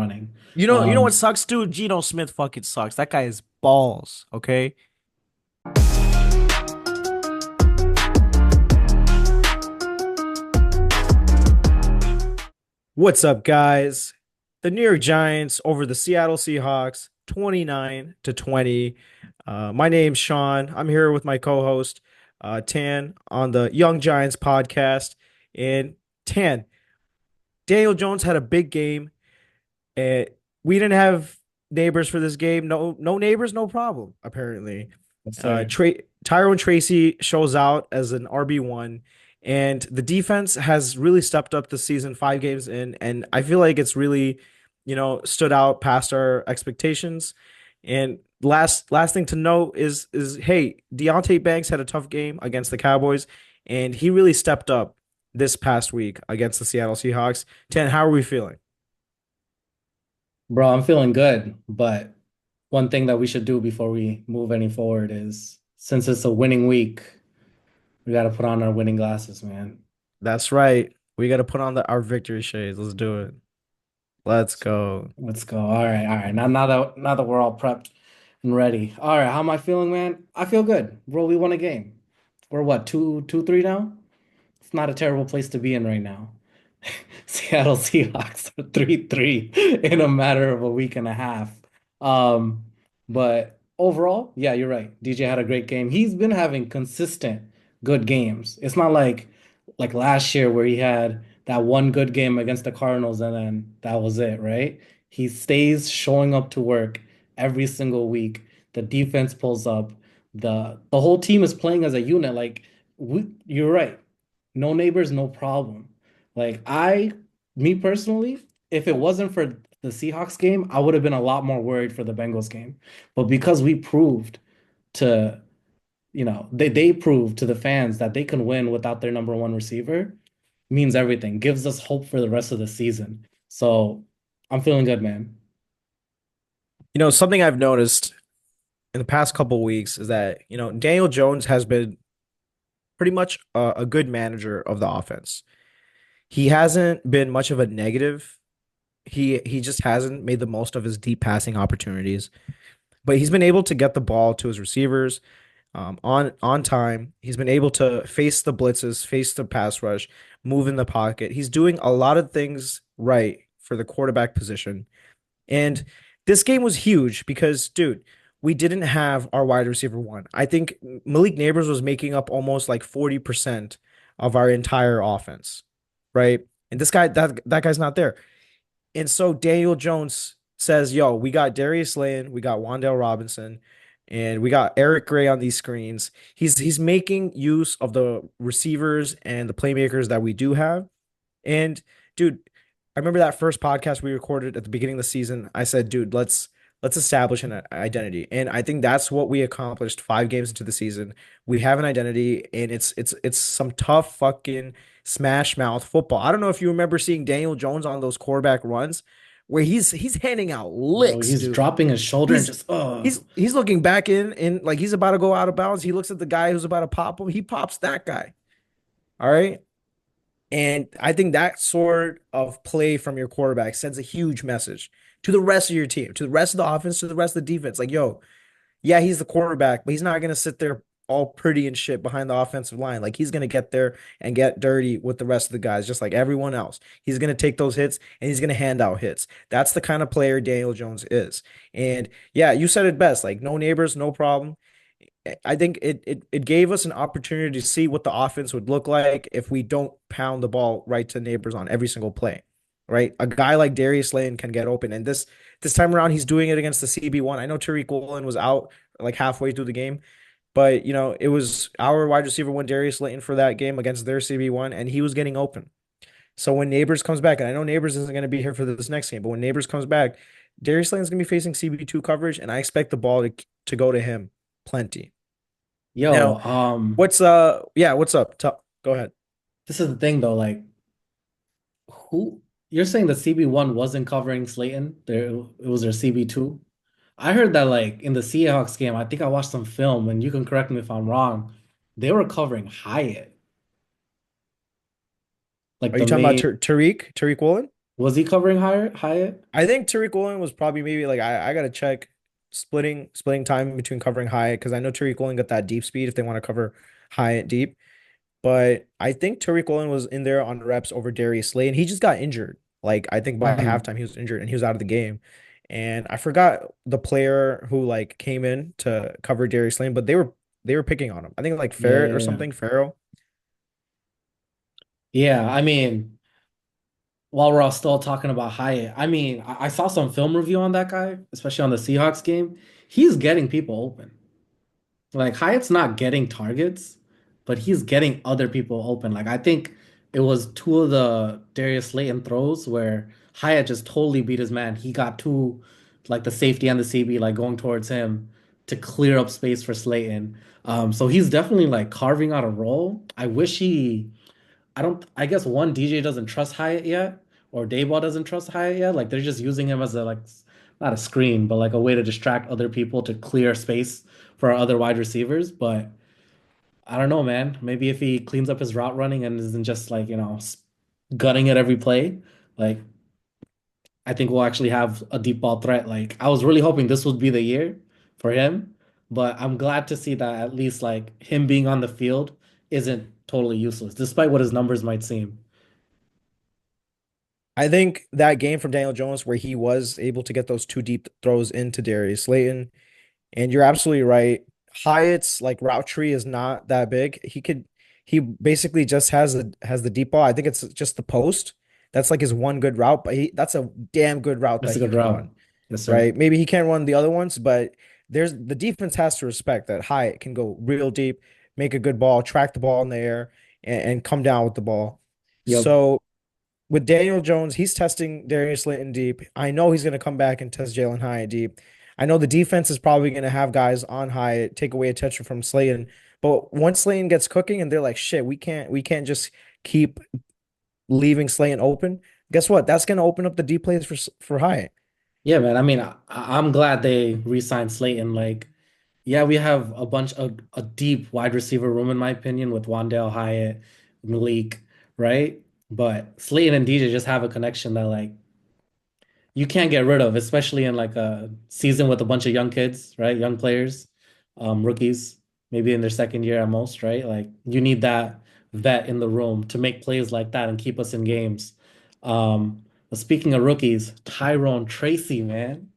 running. You know what sucks, dude? Geno Smith fucking sucks. That guy is balls, okay? What's up, guys? The New York Giants over the Seattle Seahawks, 29-20. My name's Sean. I'm here with my co-host, Tan, on the Young Giants podcast. And Tan, Daniel Jones had a big game. Uh, we didn't have neighbors for this game. No neighbors, no problem, apparently. Yes, sir. Tyrone Tracy shows out as an RB1, and the defense has really stepped up this season, 5 games in, and I feel like it's really, stood out past our expectations. And last thing to note is hey, Deontay Banks had a tough game against the Cowboys, and he really stepped up this past week against the Seattle Seahawks. Ten, how are we feeling? Bro, I'm feeling good, but one thing that we should do before we move any forward is since it's a winning week, we got to put on our winning glasses, man. That's right. We got to put on our victory shades. Let's do it. Let's So go. let's go. All right, all right. Now that we're all prepped and ready. All right, how am I feeling, man? I feel good. Bro, we won a game. We're what, 2-3 now? It's not a terrible place to be in right now. Seattle Seahawks are 3-3 in a matter of a week and a half. Um, but overall, yeah, you're right. DJ had a great game. He's been having consistent good games. It's not like last year where he had that one good game against the Cardinals and then that was it, right? He stays showing up to work every single week. The defense pulls up. The whole team is playing as a unit. You're right. No neighbors, no problem. Me personally, if it wasn't for the Seahawks game, I would have been a lot more worried for the Bengals game. But because we proved to, they proved to the fans that they can win without their number one receiver, means everything. Gives us hope for the rest of the season. So I'm feeling good, man. Something I've noticed in the past couple of weeks is that, Daniel Jones has been pretty much a good manager of the offense. He hasn't been much of a negative. He just hasn't made the most of his deep passing opportunities, but he's been able to get the ball to his receivers on time. He's been able to face the blitzes, face the pass rush, move in the pocket. He's doing a lot of things right for the quarterback position. And this game was huge because, dude, we didn't have our wide receiver one. I think Malik Neighbors was making up almost like 40% of our entire offense, right? And this guy, that guy's not there. And so Daniel Jones says, yo, we got Darius Slayton, we got Wan'Dale Robinson, and we got Eric Gray on these screens. He's making use of the receivers and the playmakers that we do have. And dude, I remember that first podcast we recorded at the beginning of the season. I said, dude, let's establish an identity. And I think that's what we accomplished 5 games into the season. We have an identity, and it's some tough fucking smash mouth football. I don't know if you remember seeing Daniel Jones on those quarterback runs where he's handing out Bro, licks, he's dude. dropping his shoulder and He's just he's looking back in like he's about to go out of bounds. He looks at the guy who's about to pop him. He pops that guy. All right. And I think that sort of play from your quarterback sends a huge message to the rest of your team, to the rest of the offense, to the rest of the defense. Like, yo, yeah, he's the quarterback, but he's not going to sit there all pretty and shit behind the offensive line. Like, he's going to get there and get dirty with the rest of the guys, just like everyone else. He's going to take those hits and he's going to hand out hits. That's the kind of player Daniel Jones is. And yeah, you said it best. Like, no neighbors, no problem. I think it gave us an opportunity to see what the offense would look like if we don't pound the ball right to neighbors on every single play. Right? A guy like Darius Slayton can get open. And this time around, he's doing it against the CB1. I know Tariq Woolen was out like halfway through the game, but it was our wide receiver one, Darius Slayton, for that game against their CB1, and he was getting open. So when Neighbors comes back, and I know Neighbors isn't going to be here for this next game, but when Neighbors comes back, Darius Slayton's going to be facing CB2 coverage, and I expect the ball to go to him plenty. yo, Now, what's up? Go ahead. this is the thing though, like who you're saying the CB1 wasn't covering Slayton? There it was their CB2. I heard that like in the Seahawks game, I think I watched some film, and you can correct me if I'm wrong. They were covering Hyatt, like Are you the talking about main. Tariq Woolen? Was he covering Hyatt? I think Tariq Woolen was probably maybe like I gotta check splitting time between covering Hyatt because I know Tariq Woolen got that deep speed if they want to cover Hyatt deep. But I think Tariq Woolen was in there on reps over Darius Slay, and he just got injured. Like I think by Hmm. halftime he was injured and he was out of the game. And I forgot the player who like came in to cover Darius Slay, but they were picking on him. I think like Yeah, Ferret yeah, or yeah. something, Farrell. Yeah, I mean, while we're all still talking about Hyatt, I mean, I saw some film review on that guy, especially on the Seahawks game. He's getting people open. Like Hyatt's not getting targets, but he's getting other people open. Like I think it was two of the Darius Slayton throws where Hyatt just totally beat his man. He got two, like the safety and the CB, like going towards him to clear up space for Slayton. So he's definitely like carving out a role. I don't, I guess one DJ doesn't trust Hyatt yet, or Dayball doesn't trust Hyatt yet. Like they're just using him as a like not a screen, but like a way to distract other people to clear space for our other wide receivers. But I don't know, man. Maybe if he cleans up his route running and isn't just like, gutting it every play, like I think we'll actually have a deep ball threat. Like I was really hoping this would be the year for him, but I'm glad to see that at least like him being on the field isn't totally useless, despite what his numbers might seem. I think that game from Daniel Jones where he was able to get those two deep throws into Darius Slayton. And you're absolutely right. Hyatt's like route tree is not that big. He basically just has the deep ball. I think it's just the post. That's like his one good route, but that's a damn good route That's that a he good can route. run, Yes, sir. right? Maybe he can't run the other ones, but there's the defense has to respect that Hyatt can go real deep, make a good ball, track the ball in the air, and come down with the ball. Yep. So with Daniel Jones, he's testing Darius Slayton deep. I know he's going to come back and test Jalen Hyatt deep. I know the defense is probably going to have guys on Hyatt take away attention from Slayton. But once Slayton gets cooking and they're like, shit, we can't just keep leaving Slayton open. Guess what? That's going to open up the deep plays for Hyatt. Yeah, man. I mean, I'm glad they re-signed Slayton. Like, yeah, we have a bunch of a deep wide receiver room, in my opinion, with Wandale Hyatt, Malik, right? But Slayton and DJ just have a connection that like you can't get rid of, especially in like a season with a bunch of young kids, right? Young players, rookies, maybe in their second year at most, right? Like you need that vet in the room to make plays like that and keep us in games. But speaking of rookies, Tyrone Tracy, man,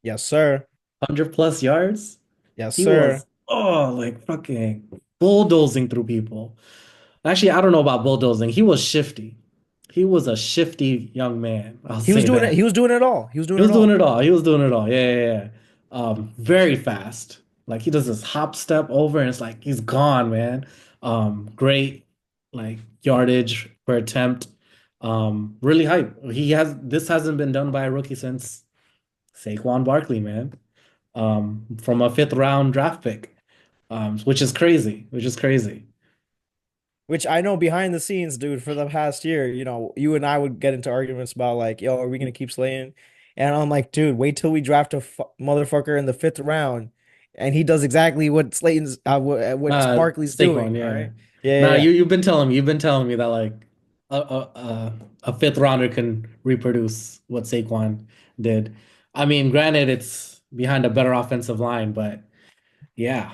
Yes, sir. 100 plus yards. Yes, He sir. was like fucking bulldozing through people. Actually, I don't know about bulldozing. He was shifty. He was a shifty young man. I'll He was say doing it. that. He was doing it all. He was He doing was it doing all. it all. He was doing it all. Yeah, yeah, yeah. Very fast. Like he does this hop step over and it's like he's gone, man. Great like yardage per attempt. Really hype. This hasn't been done by a rookie since Saquon Barkley, man. From a fifth round draft pick. Which is crazy. Which is crazy. Which I know behind the scenes, dude, for the past year, you and I would get into arguments about like, yo, are we gonna keep slaying? And I'm like, dude, wait till we draft a motherfucker in the fifth round, and he does exactly what Slayton's, what Barkley's Saquon, doing. All yeah. right, yeah, yeah, Nah, yeah. you've been telling me that like a fifth rounder can reproduce what Saquon did. I mean, granted, it's behind a better offensive line, but yeah.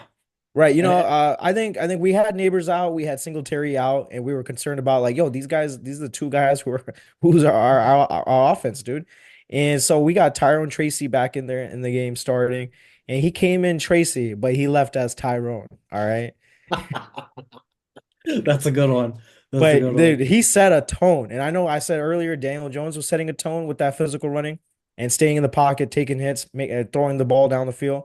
Right. And I think we had neighbors out, we had Singletary out, and we were concerned about like, yo, these guys, these are the two guys who are who's our offense, dude. And so we got Tyrone Tracy back in there in the game starting, and he came in Tracy, but he left as Tyrone. All right. that's a good one. That's a But good one. dude, he set a tone. And I know I said earlier Daniel Jones was setting a tone with that physical running and staying in the pocket, taking hits, throwing the ball down the field.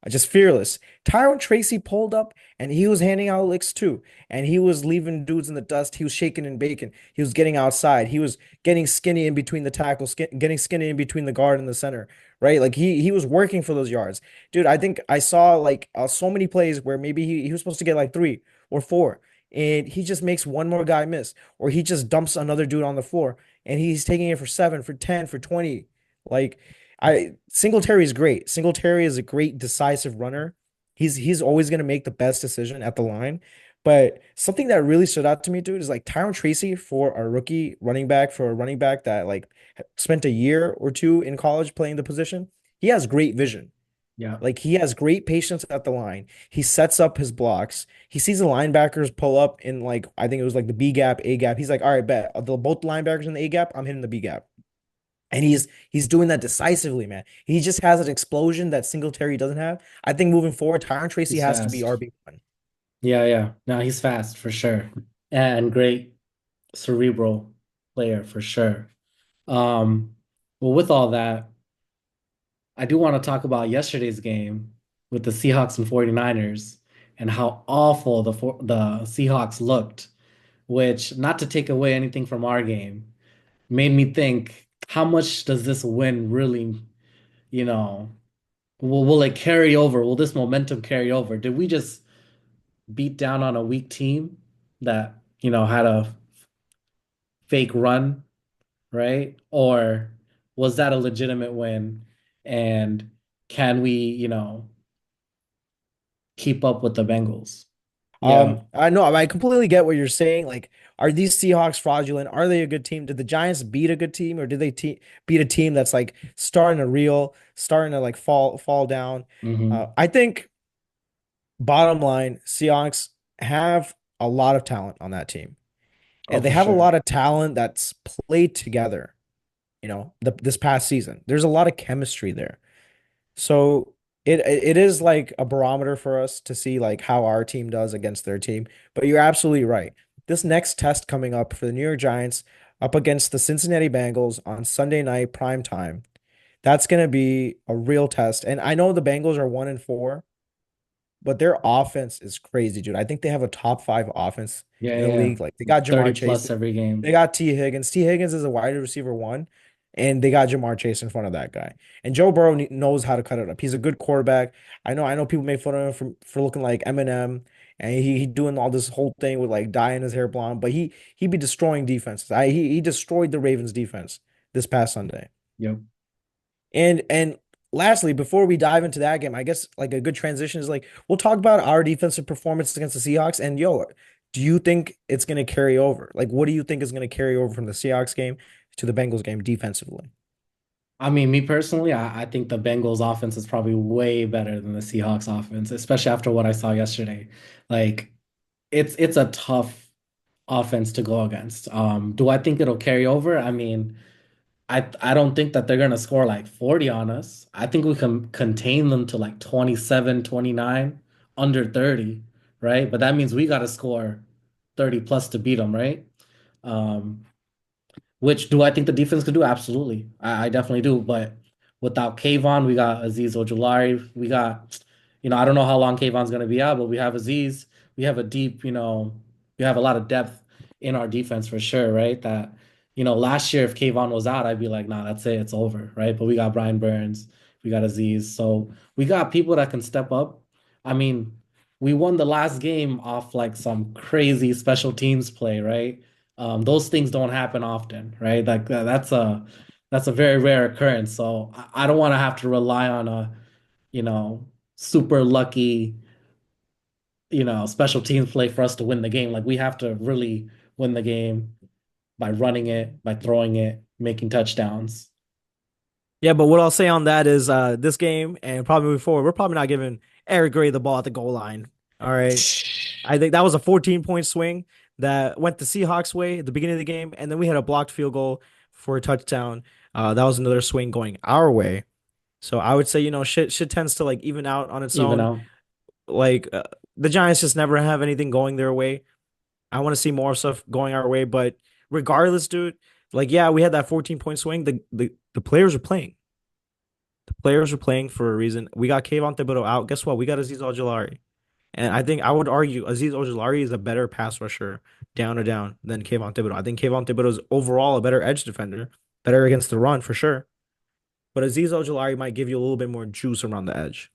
Just fearless. Tyrone Tracy pulled up and he was handing out licks too. And he was leaving dudes in the dust. He was shaking and baking. He was getting outside. He was getting skinny in between the tackles, getting skinny in between the guard and the center, right? Like he was working for those yards. Dude, I think I saw like so many plays where maybe he was supposed to get like three or four and he just makes one more guy miss, or he just dumps another dude on the floor, and he's taking it for seven, for 10, for 20. Like Singletary is great. Singletary is a great decisive runner. He's always gonna make the best decision at the line, But something that really stood out to me, dude, is like Tyron Tracy for a rookie running back, for a running back that like spent a year or two in college playing the position. He has great vision. Yeah. Like he has great patience at the line. He sets up his blocks. He sees the linebackers pull up in like I think it was like the B gap, A gap. He's like, all right, bet both linebackers in the A gap. I'm hitting the B gap, and he's doing that decisively, man. He just has an explosion that Singletary doesn't have. I think moving forward, Tyron Tracy He's has to be fast. RB1. Yeah, yeah. No, he's fast for sure. And great cerebral player for sure. Um, well, with all that, I do want to talk about yesterday's game with the Seahawks and 49ers and how awful the Seahawks looked, which, not to take away anything from our game, made me think, how much does this win really, you know, will it carry over? Will this momentum carry over? Did we just beat down on a weak team that, had a fake run, right? Or was that a legitimate win? And can we, keep up with the Bengals? Yeah. I know I completely get what you're saying. Like, are these Seahawks fraudulent? Are they a good team? Did the Giants beat a good team, or did they beat a team that's like starting to reel, starting to like fall down? Hmm. I think bottom line, Seahawks have a lot of talent on that team, Oh, and they for have a sure. lot of talent that's played together. This past season, there's a lot of chemistry there. So it is like a barometer for us to see like how our team does against their team. But you're absolutely right. This next test coming up for the New York Giants up against the Cincinnati Bengals on Sunday night prime time. That's going to be a real test. And I know the Bengals are 1-4, but their offense is crazy, dude. I think they have a top five offense Yeah, in yeah, the yeah. league. Like they got 30 Jamar Chase, plus every they game. got T. Higgins. T. Higgins is a wide receiver one, and they got Jamar Chase in front of that guy. And Joe Burrow knows how to cut it up. He's a good quarterback. I know people make fun of him for looking like Eminem, and he doing all this whole thing with like dyeing his hair blonde, but he be destroying defenses. He destroyed the Ravens defense this past Sunday. Yep. And lastly, before we dive into that game, I guess like a good transition is like we'll talk about our defensive performance against the Seahawks. And yo, do you think it's going to carry over? Like, what do you think is going to carry over from the Seahawks game to the Bengals game defensively? I mean, me personally, I think the Bengals offense is probably way better than the Seahawks offense, especially after what I saw yesterday. Like, it's a tough offense to go against. Do I think it'll carry over? I mean, I don't think that they're gonna score like 40 on us. I think we can contain them to like 27, 29, under 30, right? But that means we got to score 30 plus to beat them, right? Um, which do I think the defense could do? Absolutely. I definitely do. But without Kayvon, we got Azeez Ojulari. We got, I don't know how long Kayvon's going to be out, but we have Aziz. We have a deep, we have a lot of depth in our defense for sure, right? That, last year, if Kayvon was out, I'd be like, nah, that's it. It's over, right? But we got Brian Burns. We got Aziz. So we got people that can step up. I mean, we won the last game off like some crazy special teams play, right? Those things don't happen often, right? Like that's a very rare occurrence. So I don't want to have to rely on a, you know, super lucky, special teams play for us to win the game. Like we have to really win the game by running it, by throwing it, making touchdowns. Yeah, but what I'll say on that is this game and probably moving forward, we're probably not giving Eric Gray the ball at the goal line. All right. I think that was a 14-point swing that went the Seahawks way at the beginning of the game, and then we had a blocked field goal for a touchdown. That was another swing going our way. So I would say, shit tends to like even out on its Even own. out. Like the Giants just never have anything going their way. I want to see more stuff going our way, but regardless, dude, like yeah, we had that 14-point swing. The players are playing. The players are playing for a reason. We got Kayvon Thibodeau out. Guess what? We got Azeez Ojulari. And I think I would argue Azeez Ojulari is a better pass rusher down to down than Kayvon Thibodeau. I think Kayvon Thibodeau is overall a better edge defender, better against the run for sure. But Azeez Ojulari might give you a little bit more juice around the edge.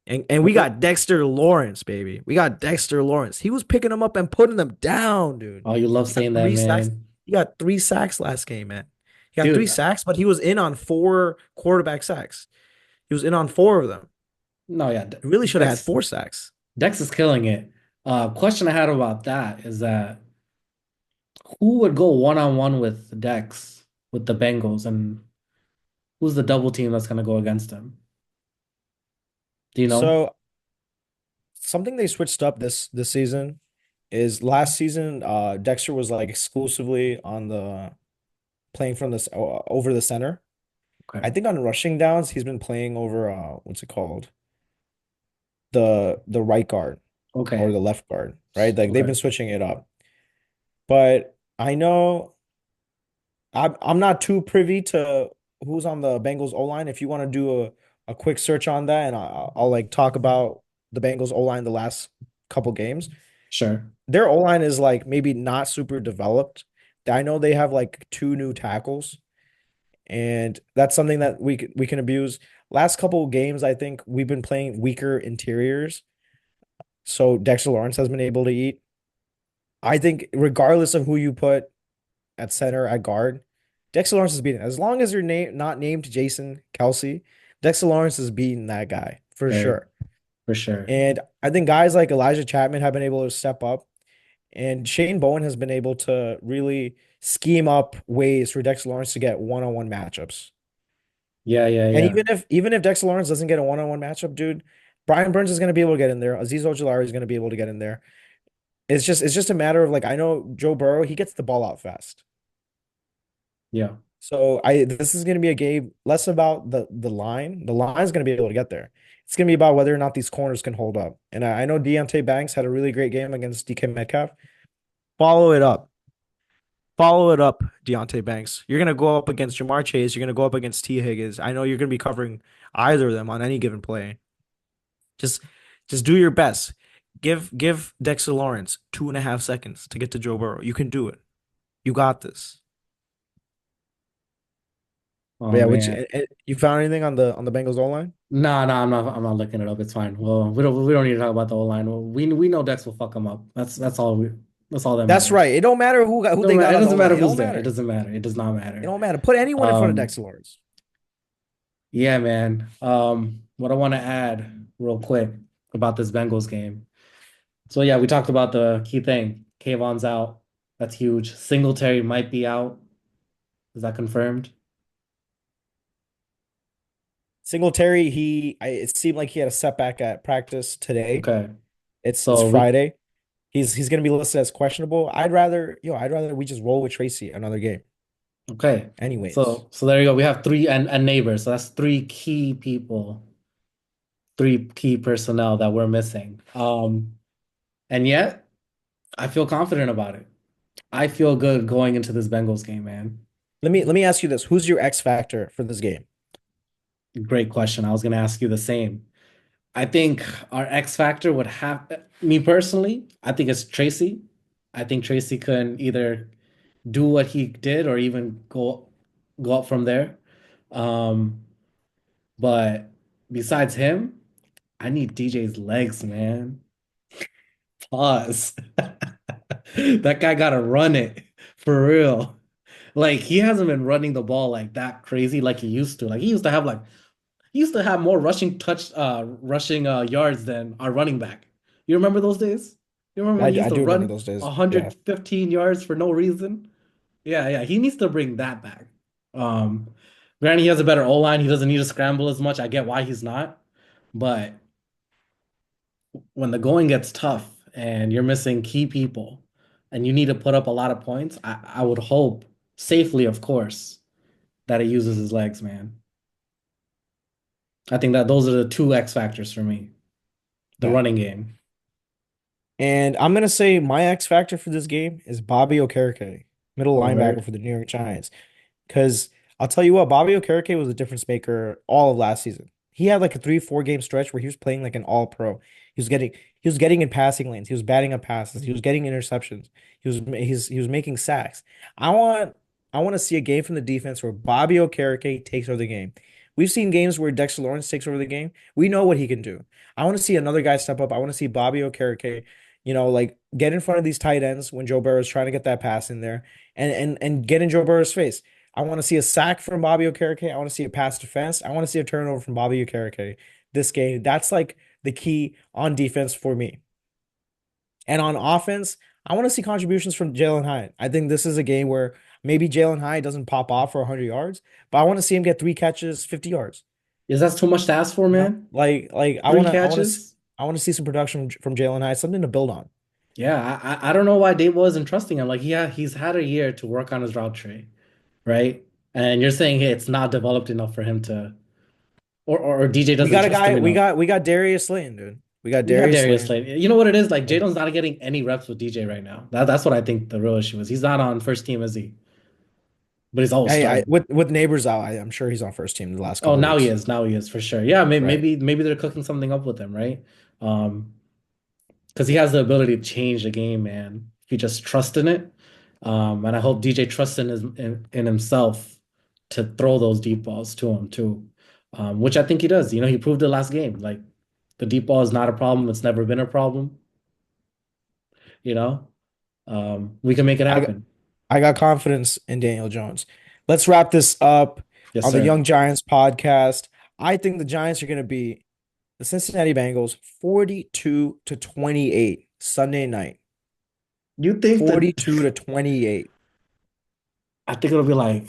And we got Dexter Lawrence, baby. We got Dexter Lawrence. He was picking them up and putting them down, dude. Oh, you love He got saying that, three sacks. man. He got 3 sacks last game, man. He got three Dude, sacks, but he was in on 4 quarterback sacks. He was in on 4 of them. no, yeah, He really should have had Dex 4 sacks. Dex is killing it. Question I had about that is that who would go one on one with Dex with the Bengals, and who's the double team that's gonna go against him? Do you know? So something they switched up this season is last season, Dexter was like exclusively on the playing from this over the center. Okay. I think on rushing downs, he's been playing over what's it called? The right guard or Okay. the left guard, right? Like they've Okay. been switching it up. But I know I'm not too privy to who's on the Bengals O-line. If you want to do a quick search on that, and I'll like talk about the Bengals O-line the last couple games. Sure. Their O-line is like maybe not super developed. I know they have like two new tackles, and that's something that we can abuse. Last couple of games, I think we've been playing weaker interiors, so Dexter Lawrence has been able to eat. I think regardless of who you put at center, at guard, Dexter Lawrence is beating. As long as you're not named Jason Kelsey, Dexter Lawrence is beating that guy for Okay. sure. For sure. And I think guys like Elijah Chapman have been able to step up, and Shane Bowen has been able to really scheme up ways for Dexter Lawrence to get one-on-one matchups. Yeah, yeah, And yeah. even if Dexter Lawrence doesn't get a one-on-one matchup, dude, Brian Burns is going to be able to get in there. Azeez Ojulari is going to be able to get in there. It's just a matter of like I know Joe Burrow, he gets the ball out fast. Yeah. So I this is going to be a game less about the line. The line is going to be able to get there. It's going to be about whether or not these corners can hold up. And I know Deontay Banks had a really great game against DK Metcalf. Follow it up. Follow it up, Deontay Banks. You're going to go up against Jamar Chase. You're going to go up against T. Higgins. I know you're going to be covering either of them on any given play. Just just do your best. Give Dexter Lawrence 2.5 seconds to get to Joe Burrow. You can do it. You got this. But Oh yeah, which man. you found anything on the Bengals O line? No, no, I'm not looking it up. It's fine. Well, we don't need to talk about the O-line. Well, we know Dex will fuck him up. That's all that That's right. matters. It don't matter who they got It on the doesn't O matter line. It who's don't there. It matter. doesn't matter. It does not It matter. don't matter. Put anyone in front of Um, Dexter Lawrence. yeah, man. What I want to add real quick about this Bengals game. So yeah, we talked about the key thing. Kayvon's out. That's huge. Singletary might be out. Is that confirmed? Singletary, it seemed like he had a setback at practice today. Okay. It's So we Friday. He's gonna be listed as questionable. I'd rather we just roll with Tracy another game. okay. Anyways. So there you go. We have three and neighbors. So that's three key people, three key personnel that we're missing. And yet I feel confident about it. I feel good going into this Bengals game, man. Let me ask you this. Who's your X factor for this game? Great question. I was gonna ask you the same. I think our X factor would have me personally. I think it's Tracy. I think Tracy can either do what he did or even go up from there. Um, but besides him, I need DJ's legs, man. Pause. That guy gotta run it for real. Like he hasn't been running the ball like that crazy like he used to. Like he used to have more rushing yards than our running back. You remember those days? You remember when he used I to do remember run those days. Yeah. 115 yards for no reason? Yeah, yeah. He needs to bring that back. Um, Granted, he has a better O-line. He doesn't need to scramble as much. I get why he's not. But when the going gets tough and you're missing key people and you need to put up a lot of points, I would hope, safely, of course, that he uses his legs, man. I think that those are the two X factors for me. The Yeah. running game. And I'm gonna say my X factor for this game is Bobby Okereke, middle Oh, linebacker word. for the New York Giants. Because I'll tell you what, Bobby Okereke was a difference maker all of last season. He had like a 3, 4 game stretch where he was playing like an all pro. He was getting in passing lanes. He was batting up passes. He was getting interceptions. He was making sacks. I want I want to see a game from the defense where Bobby Okereke takes over the game. We've seen games where Dexter Lawrence takes over the game. We know what he can do. I want to see another guy step up. I want to see Bobby Okereke, like get in front of these tight ends when Joe Burrow is trying to get that pass in there and get in Joe Burrow's face. I want to see a sack from Bobby Okereke. I want to see a pass defense. I want to see a turnover from Bobby Okereke this game. That's like the key on defense for me. And on offense, I want to see contributions from Jalen Hyatt. I think this is a game where maybe Jalen Hyatt doesn't pop off for 100 yards, but I want to see him get 3 catches, 50 yards. Is that too much to ask for, You know, man? like Three I want to catches? I want to see some production from Jalen Hyatt, something to build on. Yeah, I don't know why Dave wasn't trusting him. Like, he's had a year to work on his route tree, right? And you're saying, hey, it's not developed enough for him to, or DJ We doesn't got a trust him guy. enough. We got Darius Slayton, dude. We got We got Darius Darius Slayton. Slade. You know what it is? Like, Yeah. Jadon's not getting any reps with DJ right now. That's what I think the real issue is. He's not on first team, is he? But he's always I starting. with neighbors out, I'm sure he's on first team the last Oh, couple now he weeks. is. Now he is for sure. Yeah, Right. maybe they're cooking something up with him, right? Um, because he has the ability to change the game, man. If you just trust in it. And I hope DJ trusts in himself to throw those deep balls to him too. Which I think he does. You know, he proved it last game. Like the deep ball is not a problem. It's never been a problem, you know. We can make it I got happen. I got confidence in Daniel Jones. Let's wrap this up Yes, on the sir. Young Giants podcast. I think the Giants are going to beat the Cincinnati Bengals 42 to 28 Sunday night. You think that 42 to 28. I think it'll be like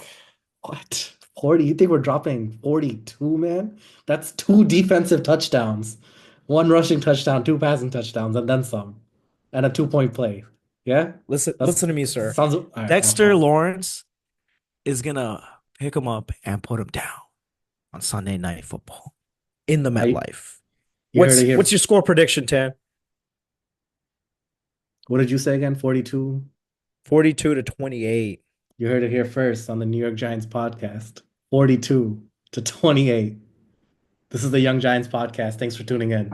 what? 40? You think we're dropping 42, man? That's two defensive touchdowns, one rushing touchdown, two passing touchdowns, and then some, and a 2-point play. Yeah? Listen to me, That sir. sounds all right. I'll Dexter pause. Lawrence is gonna pick him up and put him down on Sunday Night Football in the I MetLife. You heard it here. What's your score prediction, Tan? What did you say again? 42? 42 to 28. You heard it here first on the New York Giants podcast. 42 to 28. This is the Young Giants podcast. Thanks for tuning in.